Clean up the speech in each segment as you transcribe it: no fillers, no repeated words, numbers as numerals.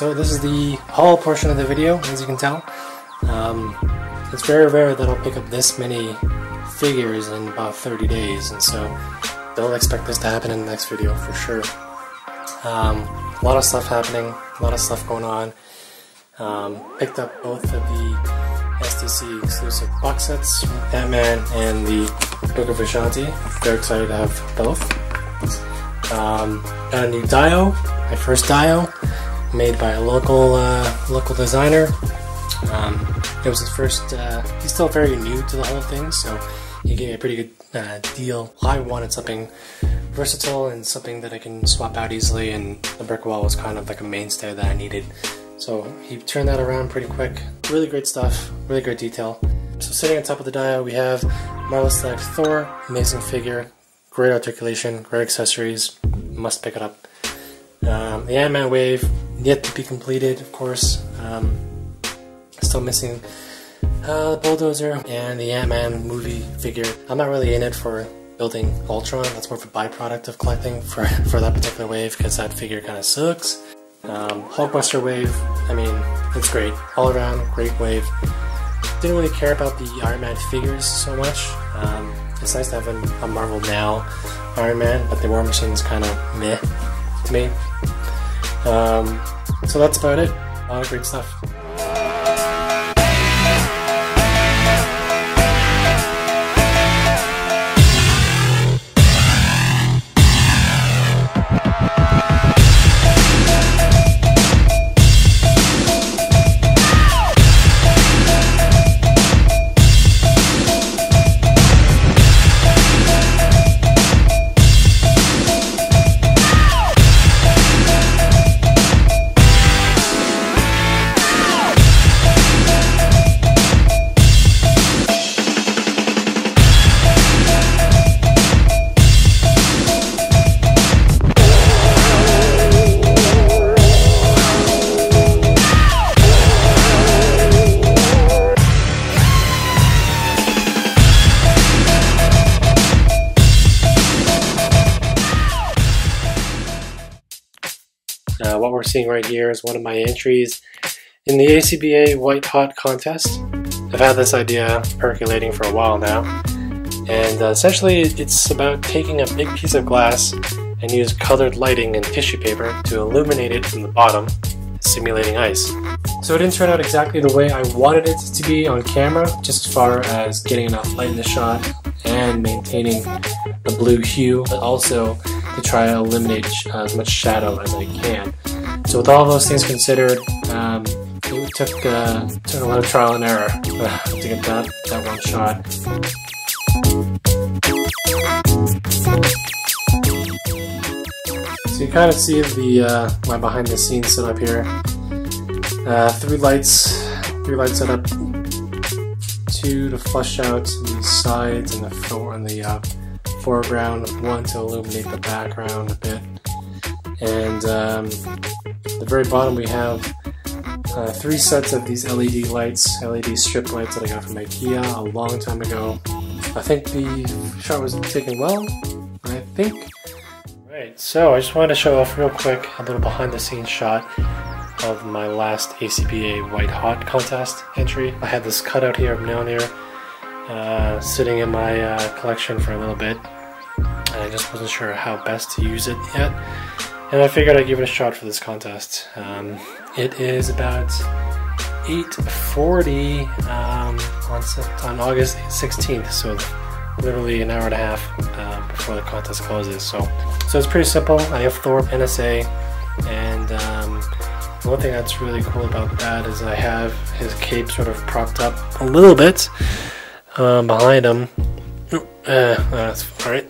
So this is the haul portion of the video, as you can tell. It's very rare that I'll pick up this many figures in about 30 days, and so don't expect this to happen in the next video for sure. A lot of stuff happening, a lot of stuff going on. Picked up both of the STC exclusive box sets, Ant-Man and the Book of Vishanti. Very excited to have both. Got a new Dio, my first Dio, made by a local designer. It was his first, he's still very new to the whole thing, so he gave me a pretty good deal. I wanted something versatile and something that I can swap out easily, and the brick wall was kind of like a mainstay that I needed. So he turned that around pretty quick. Really great stuff, really great detail. So sitting on top of the Dio, we have Marvel Select Thor, amazing figure, great articulation, great accessories, must pick it up. The Ant-Man wave, yet to be completed, of course. Still missing the Bulldozer and the Ant-Man movie figure. I'm not really in it for building Ultron, that's more of a byproduct of collecting for that particular wave, because that figure kind of sucks. Hulkbuster wave, I mean, it's great. All around, great wave. Didn't really care about the Iron Man figures so much. It's nice to have a Marvel Now Iron Man, but the War Machine's kind of meh to me. So that's about it. A lot of great stuff. What we're seeing right here is one of my entries in the ACBA White Hot contest. I've had this idea percolating for a while now, and essentially it's about taking a big piece of glass and use colored lighting and tissue paper to illuminate it from the bottom, simulating ice. So it didn't turn out exactly the way I wanted it to be on camera, just as far as getting enough light in the shot and maintaining the blue hue, but also to try to eliminate as much shadow as I can. So with all those things considered, it took a lot of trial and error to get that one shot. So you kind of see my behind the scenes setup here. Three lights set up, two to flush out the sides and the foreground, one to illuminate the background a bit, and at the very bottom we have 3 sets of these LED lights, LED strip lights that I got from IKEA a long time ago. I think the shot was taken well, I think. Right, so I just wanted to show off real quick a little behind the scenes shot of my last ACBA White Hot contest entry. I had this cutout here of Mjolnir sitting in my collection for a little bit, and I just wasn't sure how best to use it yet, and I figured I'd give it a shot for this contest. It is about 8:40 on August 16th, so literally an hour and a half before the contest closes. So it's pretty simple. I have Thor NSA, and one thing that's really cool about that is I have his cape sort of propped up a little bit behind him. That's alright.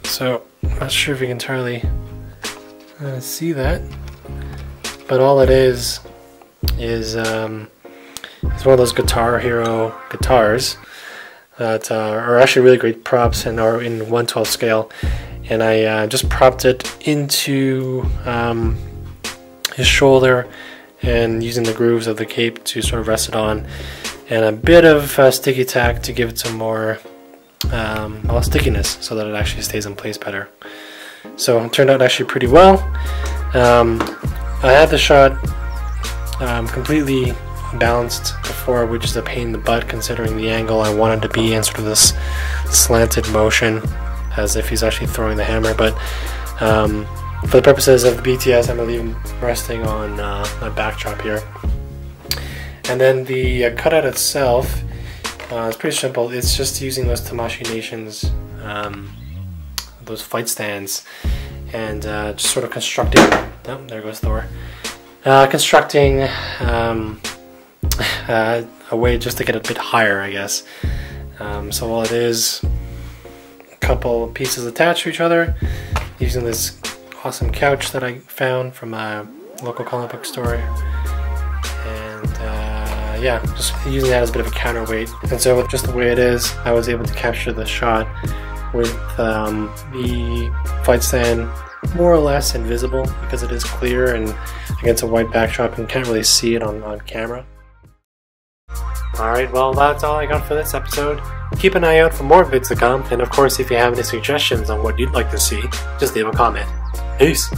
So I'm not sure if you can entirely see that, but all it is it's one of those Guitar Hero guitars that are actually really great props and are in 1/12 scale, and I just propped it into his shoulder and using the grooves of the cape to sort of rest it on, and a bit of sticky tack to give it some more stickiness so that it actually stays in place better. So it turned out actually pretty well. I had the shot completely balanced before, which is a pain in the butt considering the angle I wanted to be in, sort of this slanted motion as if he's actually throwing the hammer. But for the purposes of the BTS, I'm going to leave him resting on my backdrop here. And then the cutout itself is pretty simple. It's just using those Tamashii Nations, those fight stands, and just sort of constructing. Oh, there goes Thor. Constructing a way just to get a bit higher, I guess. So all it is, a couple pieces attached to each other, using this awesome couch that I found from a local comic book store, and yeah, just using that as a bit of a counterweight. And so with just the way it is, I was able to capture the shot with the fight stand more or less invisible because it is clear and against a white backdrop and can't really see it on camera. Alright, well that's all I got for this episode. Keep an eye out for more vids to come, and of course if you have any suggestions on what you'd like to see, just leave a comment. Peace!